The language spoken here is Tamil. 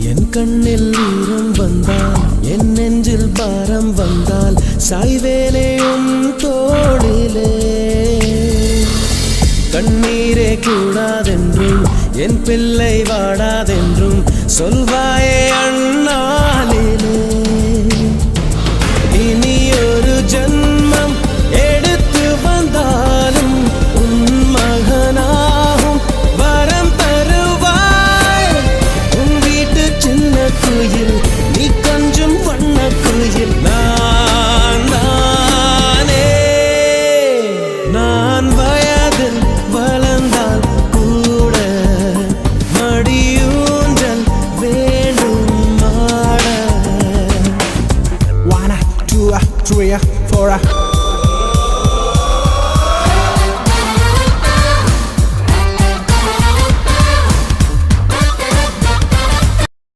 என் கண்ணில் ஈரம் வந்தால் என் நெஞ்சில் பாரம் வந்தால் சாய்வேனே உன் தோளிலே கண்ணீரே கூடாதென்றும் என் பிள்ளை வாடாதென்றும் சொல்வாயே அண்ணாளிலே இனி ஒரு ஜன்மம் எடுத்து வந்தாலும் உன் மகனாகும் வரம் தருவாய் உன் வீட்டு சின்ன குயில் நீ கொஞ்சம் வண்ண குயில் நான் வயதில் வளர்ந்தால் கூட மடியூஞ்சல் வேண்டும் மாட 1 2 3 4